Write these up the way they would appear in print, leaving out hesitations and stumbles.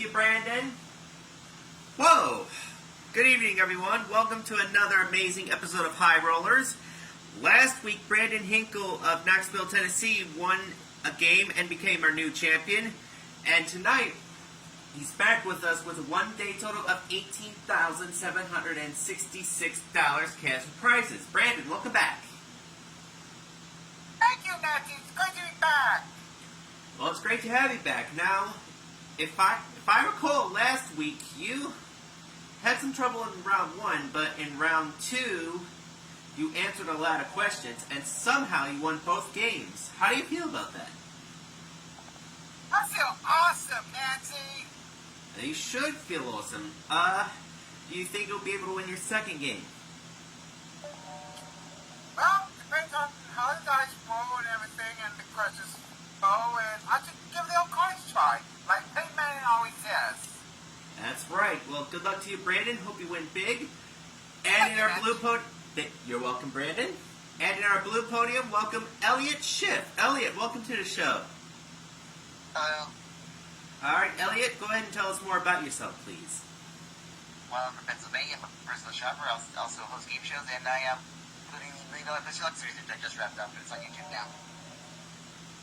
you, Brandon. Whoa! Good evening, everyone. Welcome to another amazing episode of High Rollers. Last week, Brandon Hinkle of Knoxville, Tennessee won a game and became our new champion. And tonight, he's back with us with a one-day total of $18,766 cash prizes. Brandon, welcome back. Thank you, Nancy. It's good to be back. Well, it's great to have you back. Now, if I recall, last week you had some trouble in round one, but in round two, you answered a lot of questions, and somehow you won both games. How do you feel about that? I feel awesome, Nancy. You should feel awesome. Do you think you'll be able to win your second game? Well, depends on how the dice roll and everything, and the questions go, and I should give the old cards a try, like Payman always says. That's right. Well, good luck to you, Brandon. Hope you win big. And in our blue podium, you're welcome, Brandon. And in our blue podium, welcome Elliot Schiff. Elliot, welcome to the show. Hello. All right, Elliot, go ahead and tell us more about yourself, please. Well, I'm from Pennsylvania. I'm a personal shopper. I also host game shows, and I am including the $1 Million Fish Luck series that I just wrapped up. It's on YouTube now.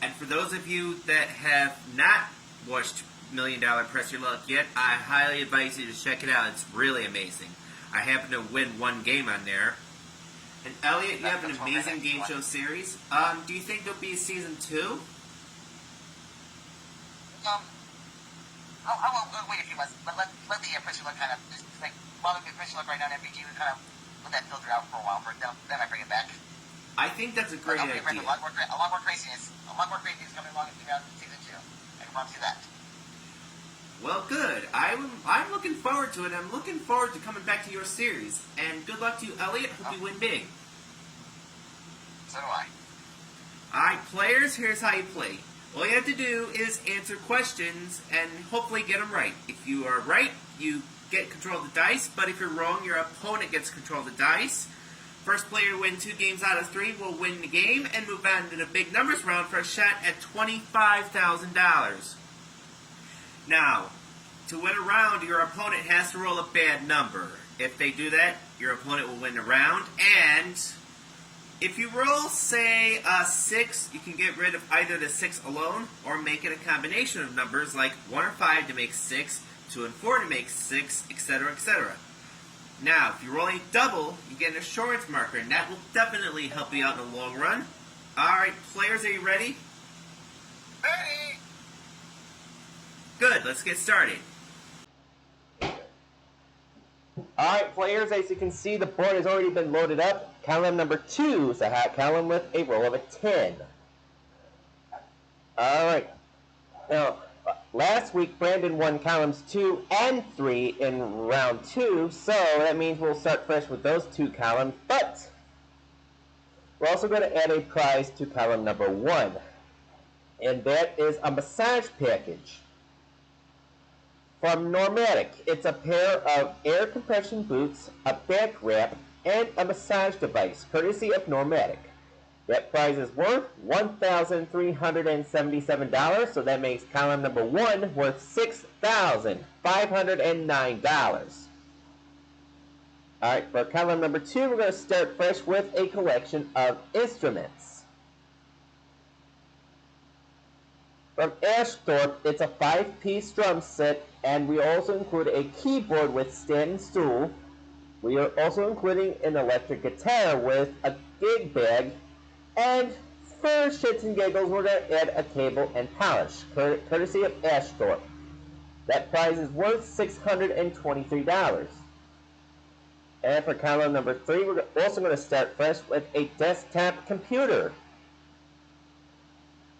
And for those of you that have not watched $1 Million Press Your Luck yet, I highly advise you to check it out. It's really amazing. I happen to win one game on there. And Elliot, you have an amazing game show series. Do you think there'll be a season 2? I won't wait a few months, but let the Press Your Luck kind of just like while the Press Your Luck right now on MPG, we kind of let that filter out for a while. Then I bring it back. I think that's a great idea. A lot more craziness coming along in season 2. I can promise you that. Well, good. I'm looking forward to it. I'm looking forward to coming back to your series. And good luck to you, Elliot. Hope you win big. So do I. Alright, players, here's how you play. All you have to do is answer questions and hopefully get them right. If you are right, you get control of the dice. But if you're wrong, your opponent gets control of the dice. First player to win 2 games out of 3 will win the game and move on to the big numbers round for a shot at $25,000. Now, to win a round, your opponent has to roll a bad number. If they do that, your opponent will win the round. And if you roll, say, a 6, you can get rid of either the 6 alone or make it a combination of numbers like 1 or 5 to make 6, 2 and 4 to make 6, etc., etc. Now, if you're rolling double, you get an assurance marker, and that will definitely help you out in the long run. Alright, players, are you ready? Ready? Good, let's get started. Alright, players, as you can see, the board has already been loaded up. Column number 2 is a hot column with a roll of a 10. Alright. Now, last week, Brandon won columns 2 and 3 in round 2, so that means we'll start fresh with those 2 columns, but we're also going to add a prize to column number 1, and that is a massage package from Normatic. It's a pair of air compression boots, a back wrap, and a massage device, courtesy of Normatic. That prize is worth $1,377, so that makes column number 1 worth $6,509. Alright, for column number 2, we're going to start fresh with a collection of instruments. From Ashthorpe, it's a 5-piece drum set, and we also include a keyboard with stand and stool. We are also including an electric guitar with a gig bag, and for shits and giggles, we're going to add a table and polish, courtesy of Ashthorpe. That prize is worth $623. And for column number 3, we're also going to start fresh with a desktop computer.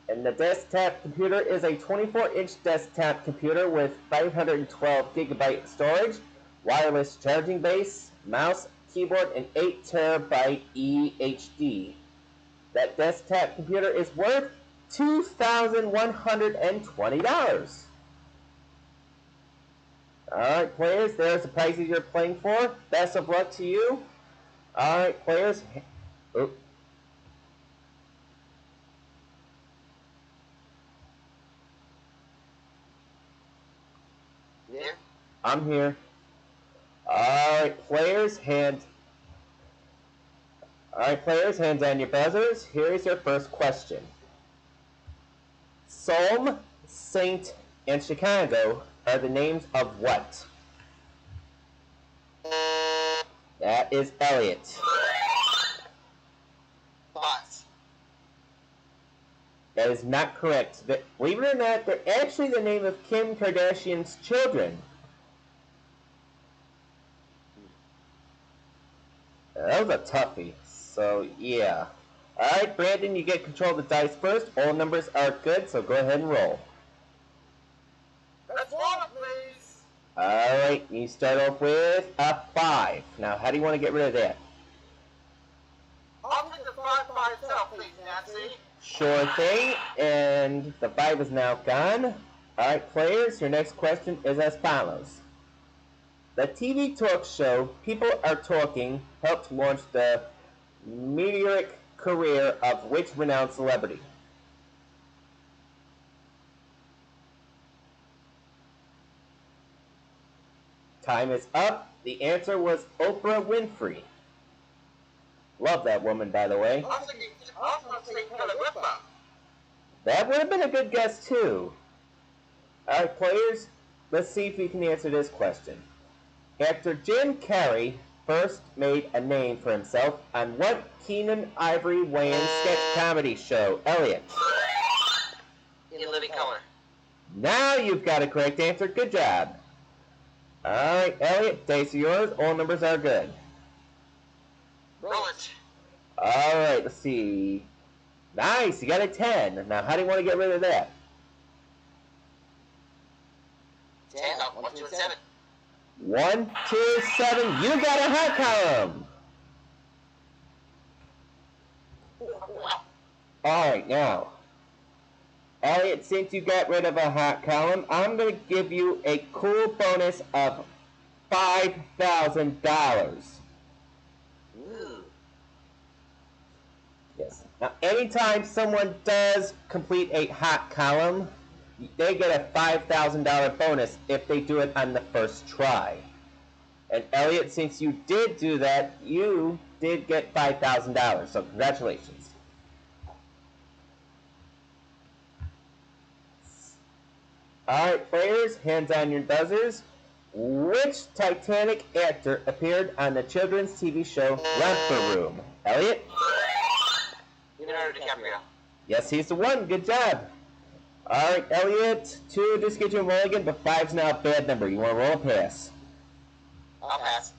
And the desktop computer is a 24-inch desktop computer with 512 gigabyte storage, wireless charging base, mouse, keyboard, and 8 terabyte eHD. That desktop computer is worth $2,120. Alright, players, there's the prices you're playing for. Best of luck to you. Alright, players. Oh. Here? I'm here. Alright, players, hands on your buzzers. Here's your first question. Psalm, Saint, and Chicago are the names of what? That is Elliot. Bots. That is not correct. Believe it or not, they're actually the name of Kim Kardashian's children. That was a toughie. So, yeah. Alright, Brandon, you get control of the dice first. All numbers are good, so go ahead and roll. Let's roll it, please. Alright, you start off with a 5. Now, how do you want to get rid of that? I'll take the 5 by itself, please, Nancy. Sure thing, and the 5 is now gone. Alright, players, your next question is as follows. The TV talk show People Are Talking helped launch the meteoric career of which renowned celebrity? Time is up. The answer was Oprah Winfrey. Love that woman, by the way. I was going to say Kelly Ripa. That would have been a good guess, too. Alright, players, let's see if you can answer this question. Actor Jim Carrey first made a name for himself on what Keenan Ivory Wayans sketch comedy show? Elliot. In living color. Now you've got a correct answer. Good job. Alright, Elliot, dice are yours. All numbers are good. Roll it. Alright, let's see. Nice, you got a 10. Now, how do you want to get rid of that? 10, 1, 2, and 7. 1, 2, 7. You got a hot column. Alright, now. Elliot, since you got rid of a hot column, I'm going to give you a cool bonus of $5,000. Ooh. Yes. Now, anytime someone does complete a hot column, they get a $5,000 bonus if they do it on the first try. And Elliot, since you did do that, you did get $5,000. So congratulations. Alright, players, hands on your buzzers. Which Titanic actor appeared on the children's TV show Romper Room? Elliot? Leonardo DiCaprio. Yes, he's the one. Good job. Alright, Elliot, 2 just get you a mulligan, but 5's now a bad number. You want to roll a pass? I'll pass.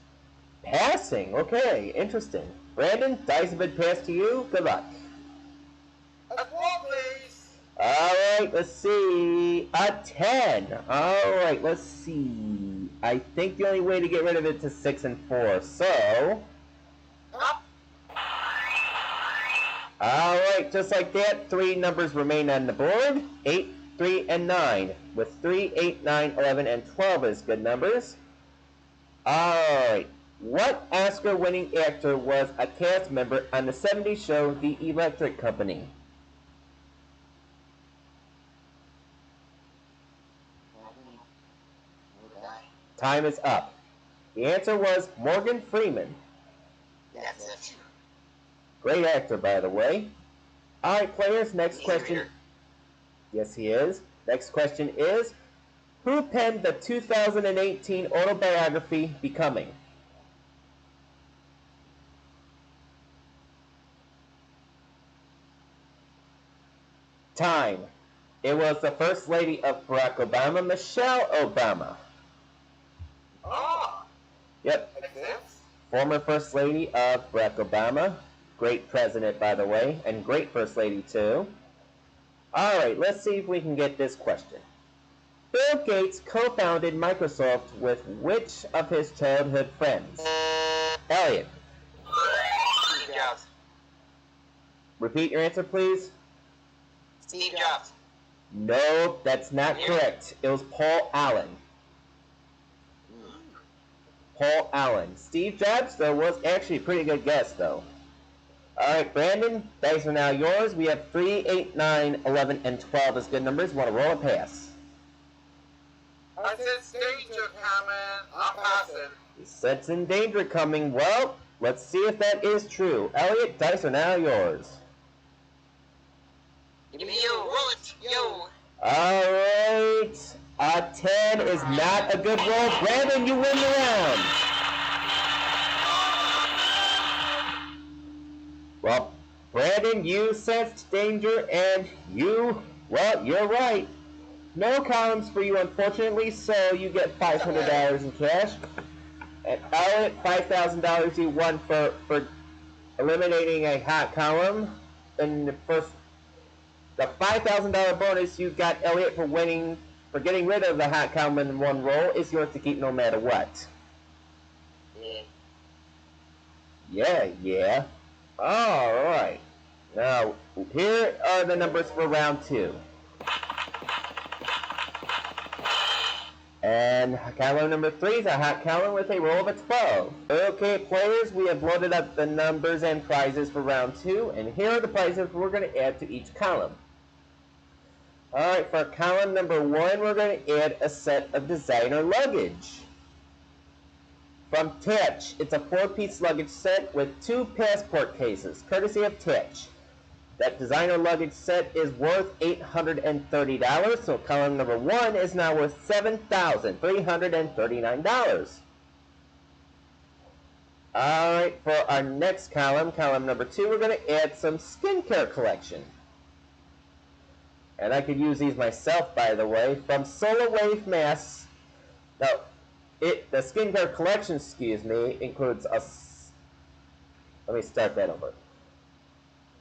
Passing, okay, interesting. Brandon, dice have been passed to you. Good luck. Let's roll, please. Alright, let's see. A 10. Alright, let's see. I think the only way to get rid of it is 6 and 4. So, Up. alright, just like that, 3 numbers remain on the board. 8, 3, and 9. With 3, 8, 9, 11, and 12 as good numbers. Alright, what Oscar-winning actor was a cast member on the 70s show The Electric Company? Time is up. The answer was Morgan Freeman. That's it. Great actor, by the way. Alright, players, next question. Yes, he is. Next question is, who penned the 2018 autobiography Becoming? Time. It was the First Lady of Barack Obama, Michelle Obama. Oh, Yep, makes sense. former First Lady of Barack Obama. Great president, by the way, and great First Lady, too. Alright, let's see if we can get this question. Bill Gates co-founded Microsoft with which of his childhood friends? Elliot, Steve Jobs. repeat your answer, please. Steve Jobs. No, that's not correct. It was Paul Allen. Paul Allen. Steve Jobs, though, was actually a pretty good guess, though. Alright, Brandon, dice are now yours. We have 3, 8, 9, 11, and 12 as good numbers. Want to roll a pass? I sense danger coming. I'm passing. He sensing danger coming. Well, let's see if that is true. Elliot, dice are now yours. Give me you. Roll it. Yo. Alright. A 10 is not a good roll. Brandon, you win the round. Well, Brandon, you sensed danger and well, you're right. No columns for you, unfortunately, so you get $500 in cash. And Elliot, $5,000 you won for eliminating a hot column. And the $5,000 bonus you got, Elliot, for getting rid of the hot column in one roll is yours to keep no matter what. Yeah. Alright. Now, here are the numbers for round 2. And column number 3 is a hot column with a roll of a 12. Okay, players, we have loaded up the numbers and prizes for round 2, and here are the prizes we're going to add to each column. Alright, for column number 1, we're going to add a set of designer luggage. From Tatch, it's a 4-piece luggage set with 2 passport cases, courtesy of Tatch. That designer luggage set is worth $830, so column number 1 is now worth $7,339. Alright, for our next column, column number 2, we're going to add some skincare collection. And I could use these myself, by the way, from Solar Wave Masks. Now, the skincare collection, includes let me start that over.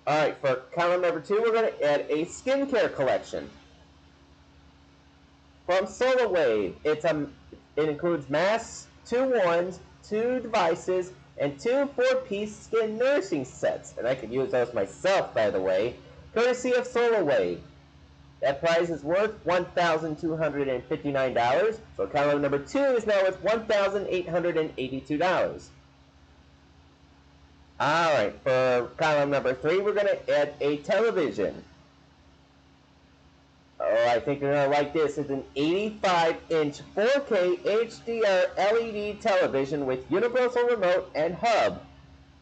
Alright, for column number 2, we're going to add a skincare collection. From Solar Wave, it includes masks, 2 wands, 2 devices, and 2 4-piece skin nourishing sets. And I could use those myself, by the way, courtesy of Solar Wave. That prize is worth $1,259, so column number 2 is now worth $1,882. Alright, for column number 3, we're going to add a television. Oh, I think you're going to like this. It's an 85-inch 4K HDR LED television with universal remote and hub.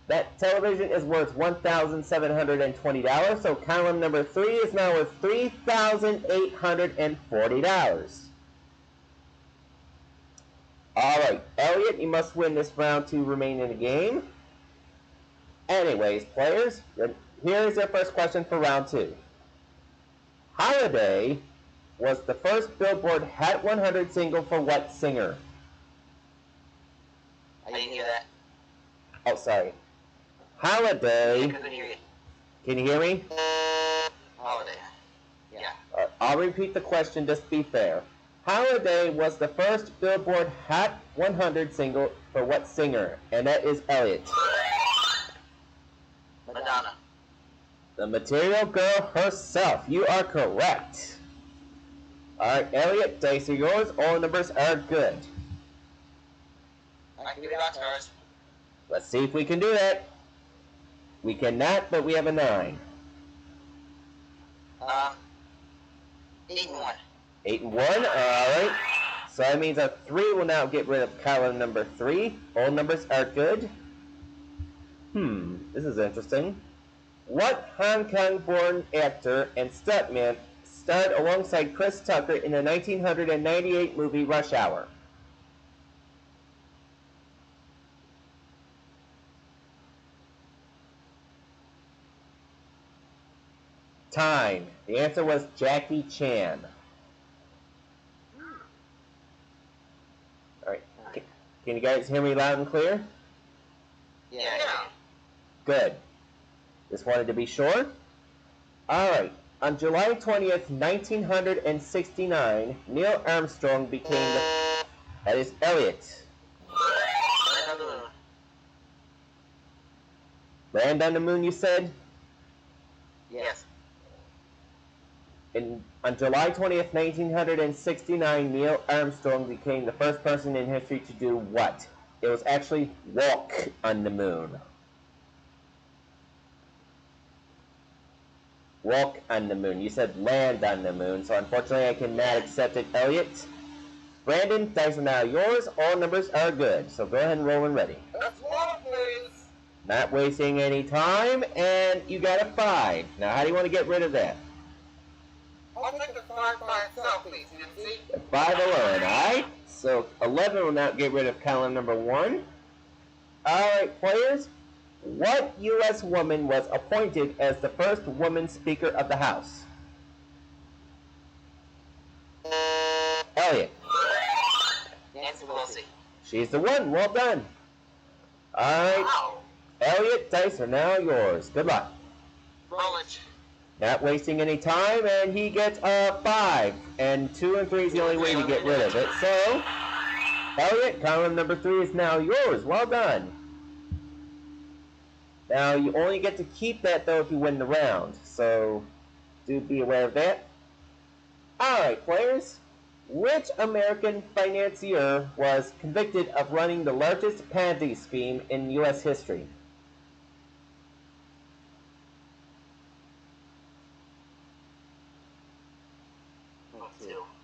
That television is worth $1,720, so column number 3 is now worth $3,840. Alright, Elliot, you must win this round to remain in the game. Anyways, players, here is your first question for round 2. Holiday was the first Billboard Hot 100 single for what singer? I didn't hear that. Oh, sorry. Holiday. I couldn't hear you. Can you hear me? Holiday. Yeah. I'll repeat the question just to be fair. Holiday was the first Billboard Hot 100 single for what singer? And that is Elliot. Madonna. The Material Girl herself. You are correct. Alright, Elliot, dice are yours. All numbers are good. I can give you stars. Let's see if we can do that. We cannot, but we have a 9. 8 and 1. 8 and 1, alright. So that means a 3 will now get rid of column number 3. All numbers are good. This is interesting. What Hong Kong-born actor and stuntman starred alongside Chris Tucker in the 1998 movie Rush Hour? Time. The answer was Jackie Chan. Alright. Can you guys hear me loud and clear? Yeah. Good. Just wanted to be sure. Alright. On July 20th, 1969, Neil Armstrong became the... That is Elliot. Land on the moon, you said? Yes. On July 20th, 1969, Neil Armstrong became the first person in history to do what? It was actually walk on the moon. Walk on the moon. You said land on the moon, so unfortunately I cannot accept it, Elliot. Brandon, dice are now yours. All numbers are good. So go ahead and roll when ready. That's one, please. Not wasting any time, and you got a 5. Now, how do you want to get rid of that? I'll take the 5 by itself, please, Nancy. 5 alone, alright? So 11 will now get rid of column number 1. Alright, players. What U.S. woman was appointed as the first woman Speaker of the House? Elliot. Nancy Pelosi. She's the one. Well done. Alright. Wow. Elliot, dice are now yours. Good luck. Rollage. Not wasting any time, and he gets a 5. And 2 and 3 is the only way to get rid of it. So, Elliot, column number 3 is now yours. Well done. Now, you only get to keep that, though, if you win the round. So, do be aware of that. Alright, players. Which American financier was convicted of running the largest Ponzi scheme in U.S. history?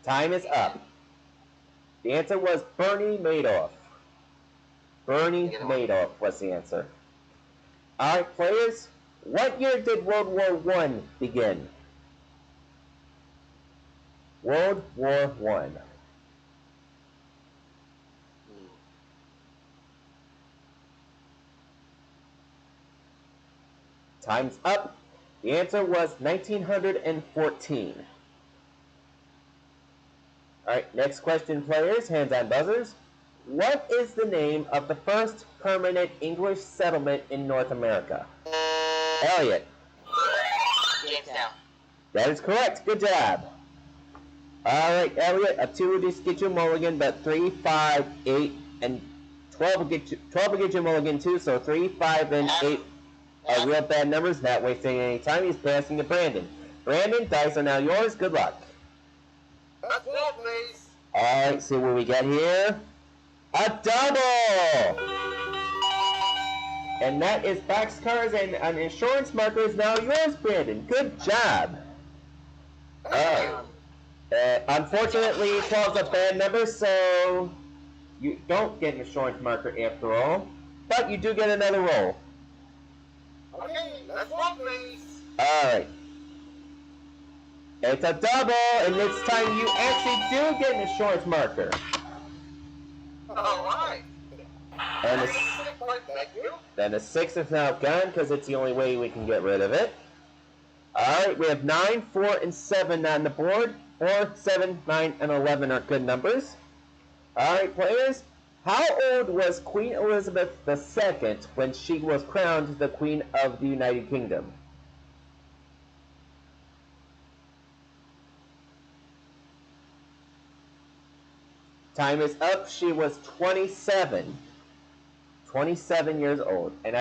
Time is up. The answer was Bernie Madoff. Bernie Madoff was the answer. Alright, players. What year did World War I begin? World War I. Time's up. The answer was 1914. Alright, next question, players. Hands on buzzers. What is the name of the first permanent English settlement in North America? Elliot. Jamestown. That is correct. Good job. Alright, Elliot, a 2 will just get you a mulligan, but 3, 5, 8, and 12 will get you a mulligan too, so 3, 5, and 8 are real bad numbers, not wasting any time. He's passing to Brandon. Brandon, dice are now yours. Good luck. That's one, please. Alright, see what we got here. A double! And that is boxcars and an insurance marker is now yours, Brandon. Good job. Alright. Unfortunately, 12 is a bad number, so you don't get an insurance marker after all. But you do get another roll. Okay, that's one, please. Alright. It's a double, and this time you actually do get an insurance marker. Alright. And the, Thank you. then the 6 is now gone because it's the only way we can get rid of it. Alright, we have 9, 4, and 7 on the board. 4, 7, 9, and 11 are good numbers. Alright, players. How old was Queen Elizabeth II when she was crowned the Queen of the United Kingdom? Time is up. She was 27. 27 years old. And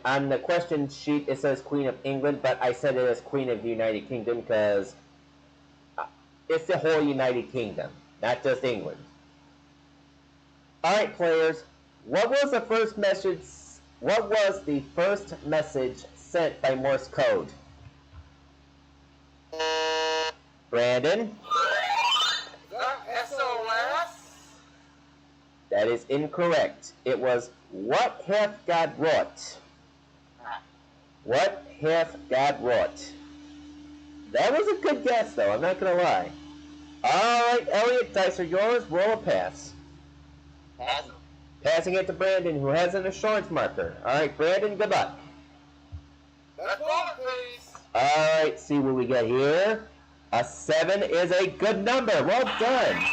on the question sheet it says Queen of England, but I said it as Queen of the United Kingdom because it's the whole United Kingdom, not just England. Alright, players, what was the first message sent by Morse code? Brandon? SOS? That is incorrect. It was, what hath God wrought? What hath God wrought? That was a good guess, though, I'm not going to lie. Alright, Elliot, dice are yours. Roll a pass. Pass. Passing it to Brandon, who has an insurance marker. Alright, Brandon, good luck. That's one, please. Alright, see what we got here. A 7 is a good number. Well done.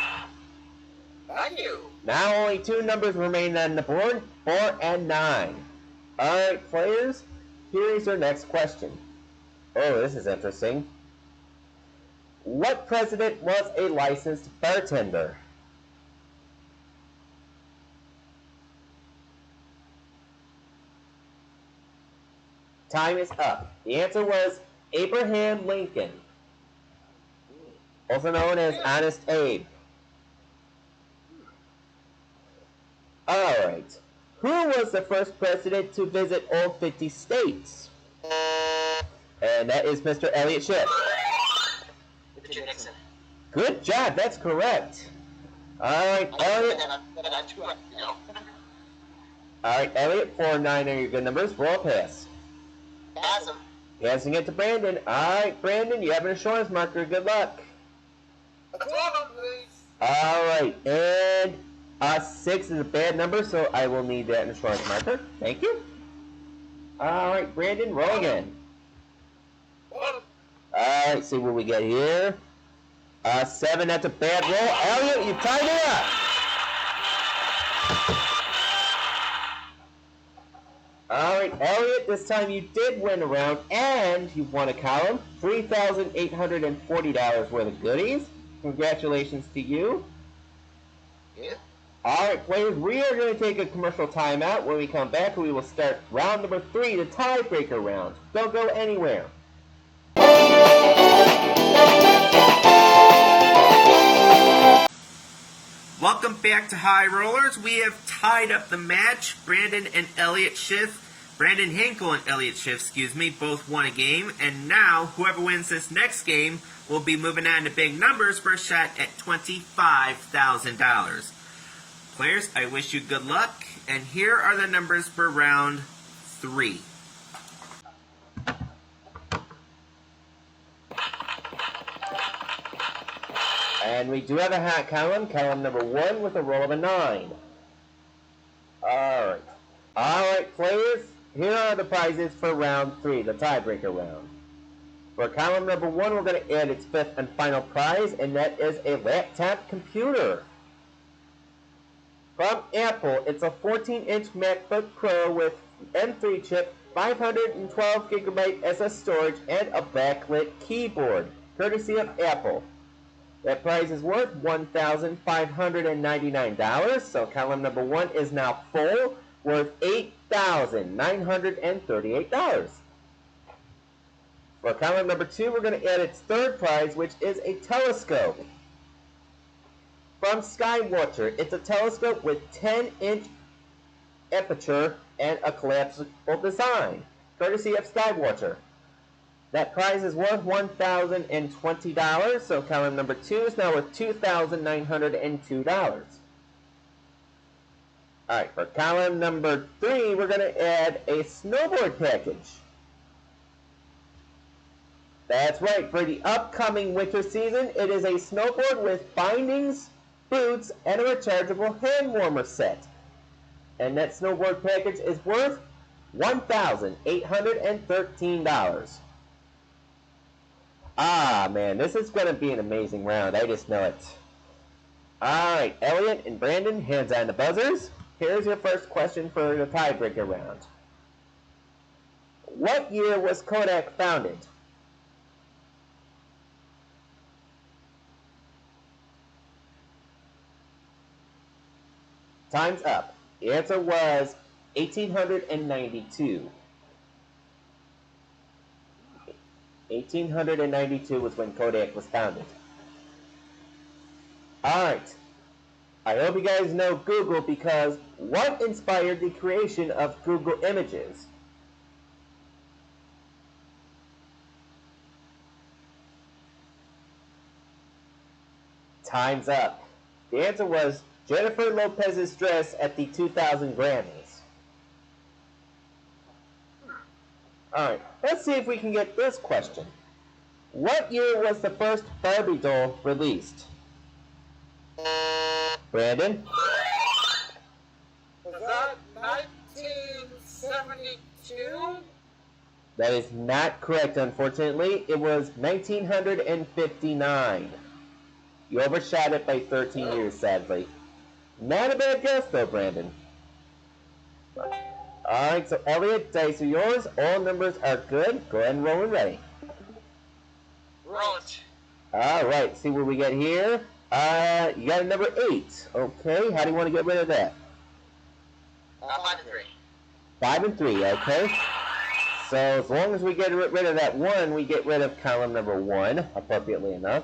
Thank you. Now only 2 numbers remain on the board, 4 and 9. Alright, players, here is your next question. Oh, this is interesting. What president was a licensed bartender? Time is up. The answer was Abraham Lincoln, also known as Honest Abe. Alright. Who was the first president to visit all 50 states? And that is Mr. Elliot Schiff. Richard Nixon. Good job, that's correct. Alright, Elliot. Alright, Elliot, 4 and 9 are your good numbers. Roll a pass. Awesome. Passing it to Brandon. Alright, Brandon, you have an insurance marker. Good luck. Alright, and 6 is a bad number, so I will need that insurance marker. Thank you. Alright, Brandon, roll again. Alright, see what we get here. 7, that's a bad roll. Elliot, you tied it up. Alright, Elliot, this time you did win a round, and you won a column. $3,840 worth of goodies. Congratulations to you. Yeah. Alright, players, we are going to take a commercial timeout. When we come back, we will start round number 3, the tiebreaker round. Don't go anywhere. Welcome back to High Rollers. We have tied up the match. Brandon and Elliot Schiff, Brandon Hinkle and Elliot Schiff, both won a game. And now, whoever wins this next game will be moving on to big numbers for a shot at $25,000. Players, I wish you good luck. And here are the numbers for round 3. And we do have a hot column number 1 with a roll of a 9. Alright. Alright, players, here are the prizes for round 3, the tiebreaker round. For column number 1, we're going to add its 5th and final prize, and that is a laptop computer. From Apple, it's a 14-inch MacBook Pro with M3 chip, 512 gigabyte SS storage, and a backlit keyboard, courtesy of Apple. That prize is worth $1,599, so column number 1 is now full, worth $8,938. For column number 2, we're going to add its 3rd prize, which is a telescope. From Skywatcher, it's a telescope with 10-inch aperture and a collapsible design, courtesy of Skywatcher. That prize is worth $1,020, so column number 2 is now worth $2,902. Alright, for column number 3, we're going to add a snowboard package. That's right, for the upcoming winter season, it is a snowboard with bindings, boots, and a rechargeable hand warmer set. And that snowboard package is worth $1,813. Ah, man, this is going to be an amazing round. I just know it. Alright, Elliot and Brandon, hands on the buzzers. Here's your first question for the tiebreaker round. What year was Kodak founded? Time's up. The answer was 1892. 1892 was when Kodak was founded. Alright. I hope you guys know Google, because what inspired the creation of Google Images? Time's up. The answer was Jennifer Lopez's dress at the 2000 Grammys. Alright, let's see if we can get this question. What year was the first Barbie doll released? Brandon? Was that 1972? That is not correct, unfortunately. It was 1959. You overshot it by 13 years, sadly. Not a bad guess, though, Brandon. Alright, so Elliot, dice are yours. All numbers are good. Go ahead and roll when ready. Roll it. Alright, see what we get here. You got a number 8. Okay, how do you want to get rid of that? 5 and 3. 5 and 3, okay. So as long as we get rid of that 1, we get rid of column number 1, appropriately enough.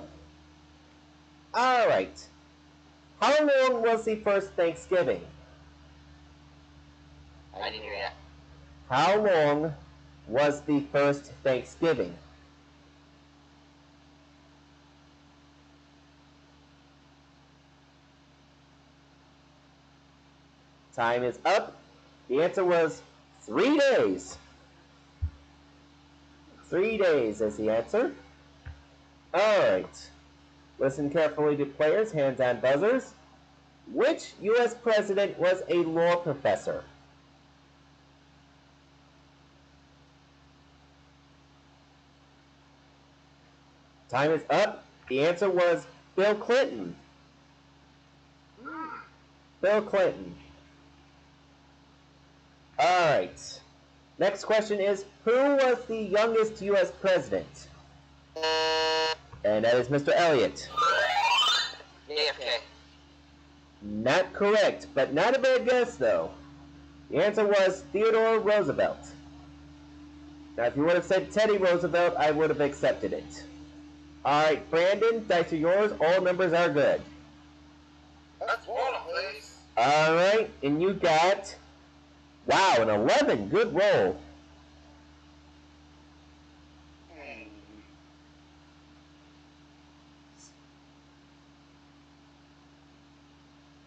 Alright. How long was the first Thanksgiving? I didn't hear that. How long was the first Thanksgiving? Time is up. The answer was 3 days. 3 days is the answer. Alright. Listen carefully to players, hands on buzzers. Which U.S. president was a law professor? Time is up. The answer was Bill Clinton. Bill Clinton. Alright. Next question is, who was the youngest U.S. president? And that is Mr. Elliott. JFK. Not correct, but not a bad guess, though. The answer was Theodore Roosevelt. Now, if you would have said Teddy Roosevelt, I would have accepted it. Alright, Brandon, dice are yours. All numbers are good. Let's roll them, please. Alright, and you got... Wow, an 11. Good roll.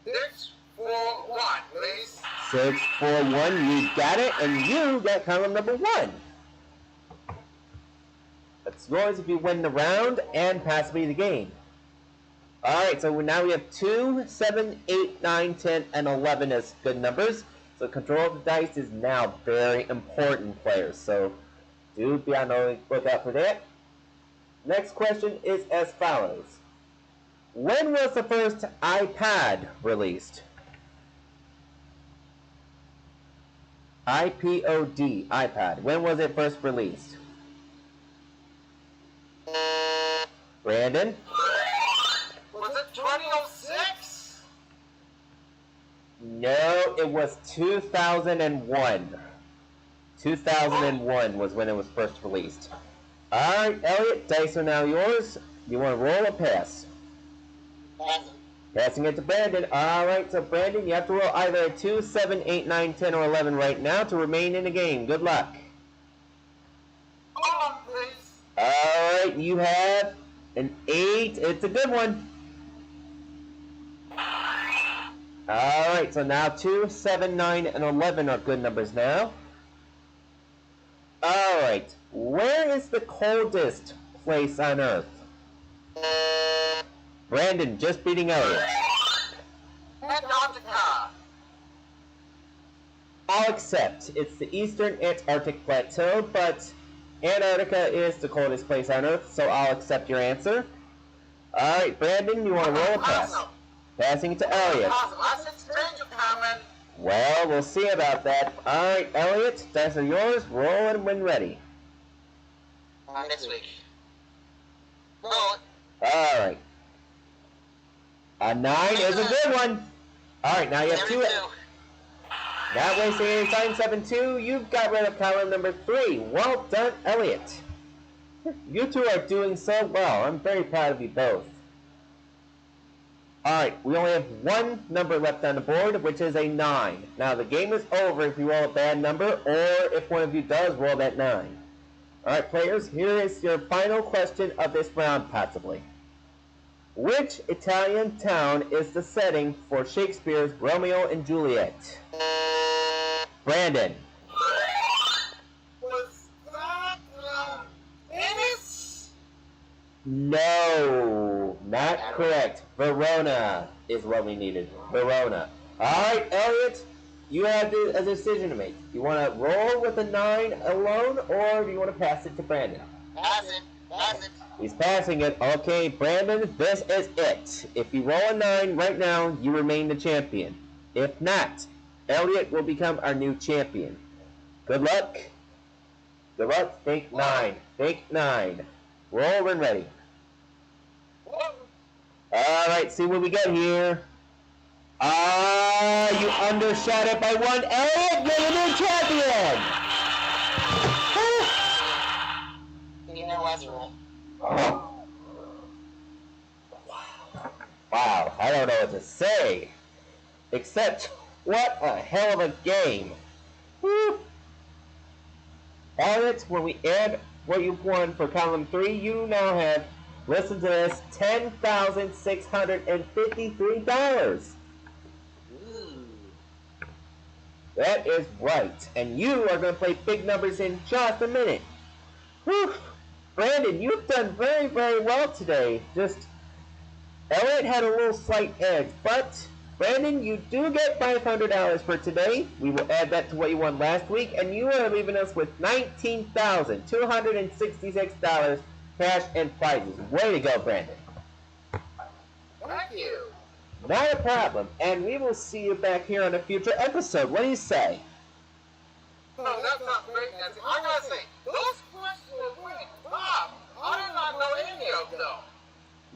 Six, 4, 1, please. 6, 4, 1. You got it, and you got column number 1. That's yours if you win the round and possibly the game. Alright, so now we have 2, 7, 8, 9, 10, and 11 as good numbers. So control of the dice is now very important, players. So do be on the lookout for that. Next question is as follows. When was the first iPod released? iPod, iPod. When was it first released? Brandon? Was it 2006? No, it was 2001. 2001 was when it was first released. Alright, Elliot, dice are now yours. You want to roll or pass? Passing it to Brandon. Alright, so Brandon, you have to roll either a 2, 7, 8, 9, 10, or 11 right now to remain in the game. Good luck. Hold on, please. Alright, you have an 8. It's a good one. Alright, so now 2, 7, 9, and 11 are good numbers now. Alright, where is the coldest place on Earth? Brandon, just beating Elliot. Antarctica. I'll accept. It's the Eastern Antarctic Plateau, but Antarctica is the coldest place on Earth, so I'll accept your answer. Alright, Brandon, you want to roll a pass? Awesome. Passing it to Elliot. Awesome. I said stranger coming. Well, we'll see about that. Alright, Elliot, dice are yours. Roll and when ready. Next week. Roll it. Alright. A 9 is a good one. Alright, now you have 2. 32. Not wasting any time, 7-2. You've got rid of column number 3. Well done, Elliot. You two are doing so well. I'm very proud of you both. Alright, we only have one number left on the board, which is a 9. Now, the game is over if you roll a bad number, or if one of you does roll that 9. Alright, players, here is your final question of this round, possibly. Which Italian town is the setting for Shakespeare's Romeo and Juliet? Brandon. Was that Venice? No, not correct. Verona is what we needed. Verona. Alright, Elliot, you have a decision to make. You want to roll with a 9 alone, or do you want to pass it to Brandon? Pass it. Pass it. He's passing it. Okay, Brandon, this is it. If you roll a 9 right now, you remain the champion. If not, Elliot will become our new champion. Good luck. Good luck. Think 9. Think 9. Roll when ready. Alright, see what we got here. You undershot it by 1. Elliot, you're the new champion! You know let's roll. Wow, I don't know what to say. Except, what a hell of a game. Woo! Elliot, when we add what you've won for column 3, you now have, listen to this, $10,653. That is right. And you are going to play big numbers in just a minute. Whew. Brandon, you've done very, very well today. Elliot had a little slight edge, but Brandon, you do get $500 for today. We will add that to what you won last week, and you are leaving us with $19,266 cash and prizes. Way to go, Brandon. Thank you. Not a problem, and we will see you back here on a future episode. What do you say? Oh, that sounds great, Nancy. I gotta say, those questions were really tough. I did not know any of them.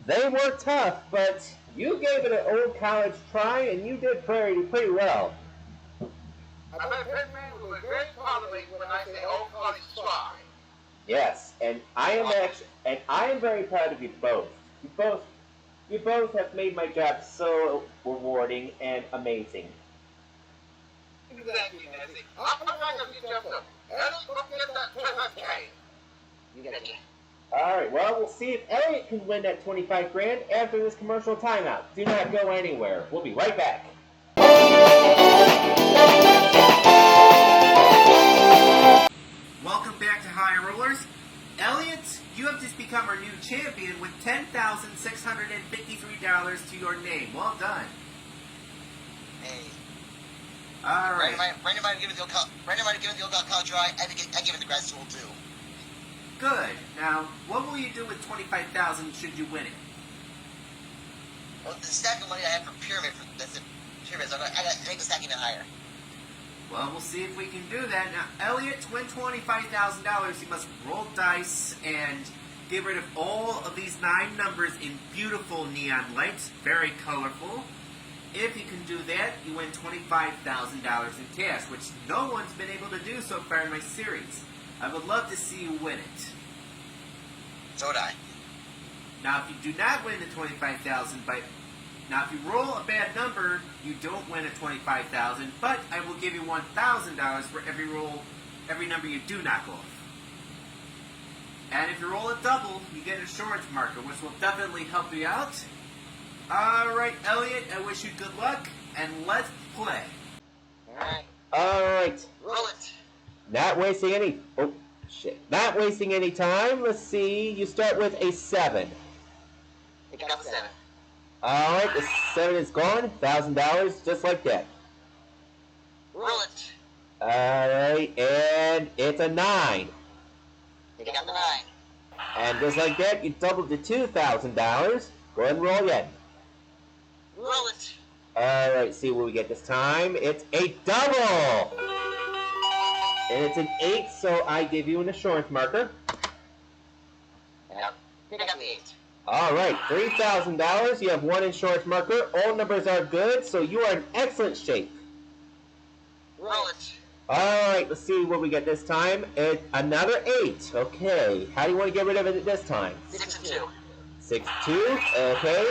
They were tough, but you gave it an old college try, and you did pretty well. I bet Pitman will be very proud of me when I say old college try. Yes, and I am very proud of you both. You both have made my job so rewarding and amazing. Thank you, Nancy. I'm not gonna be just a... Ellie, go get that 25K. You get it. Alright, well, we'll see if Elliot can win that 25 grand after this commercial timeout. Do not go anywhere. We'll be right back. Welcome back to High Rollers. Elliot, you have just become our new champion with $10,653 to your name. Well done. Hey. Alright. Brandon might have given the old college try. I give it the grad school too. Good. Now, what will you do with $25,000 should you win it? Well, the stack of money I have for pyramid, so I gotta make the stack even higher. Well, we'll see if we can do that. Now, Elliot, to win $25,000, you must roll dice and get rid of all of these 9 numbers in beautiful neon lights, very colorful. If you can do that, you win $25,000 in cash, which no one's been able to do so far in my series. I would love to see you win it. So would I. Now, if you do not win the $25,000, now if you roll a bad number, you don't win a $25,000, but I will give you $1,000 for every number you do knock off. And if you roll a double, you get an insurance marker, which will definitely help you out. Alright, Elliot, I wish you good luck, and let's play. Alright. Alright. Roll it. Not wasting any time. Let's see. You start with a 7. Pick up the 7. Alright, the 7 is gone. $1,000, just like that. Roll it. Alright, and it's a 9. Pick up the 9. And just like that, you doubled to $2,000. Go ahead and roll again. Roll it. Alright, see what we get this time. It's a double! And it's an 8, so I give you an insurance marker. Yeah. Pick up the 8. Alright, $3,000. You have 1 insurance marker. All numbers are good, so you are in excellent shape. Roll it. Alright, let's see what we get this time. It's another 8. Okay, how do you want to get rid of it this time? 6 and 2. 6, 2. Okay,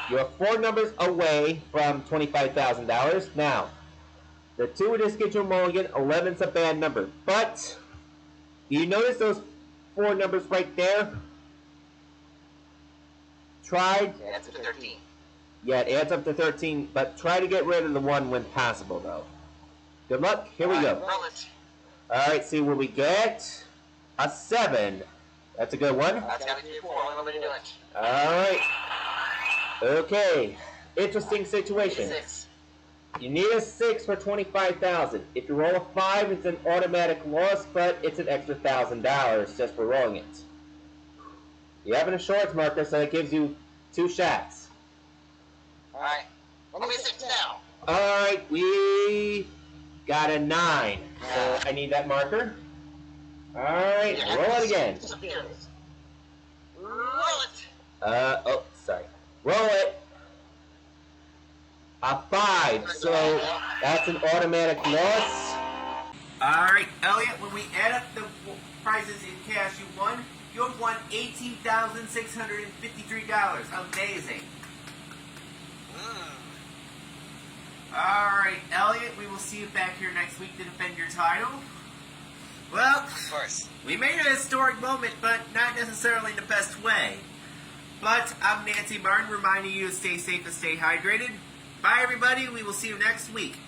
you are 4 numbers away from $25,000. Now, the 2 would just get you a mulligan. 11's a bad number. But, do you notice those 4 numbers right there? Yeah, that's up to 13. Yeah, it adds up to 13, but try to get rid of the 1 when possible, though. Good luck. Here we go. Roll it. Alright, see what we get. A 7. That's a good one. That's got to be 4. Only way to do it. Alright. Okay. Interesting situation. 6. You need a 6 for $25,000. If you roll a 5, it's an automatic loss, but it's an extra $1,000 just for rolling it. You have an insurance marker, so it gives you 2 shots. Alright. Roll me a 6 now. Alright, we got a 9. So I need that marker. Alright, roll it again. Roll it. Oh, sorry. Roll it. A 5, so that's an automatic loss. Alright, Elliot, when we add up the prizes in cash you won, you have won $18,653. Amazing. Alright, Elliot, we will see you back here next week to defend your title. Well, Of course. we made a historic moment, but not necessarily in the best way. But I'm Nancy Martin, reminding you to stay safe and stay hydrated. Bye, everybody. We will see you next week.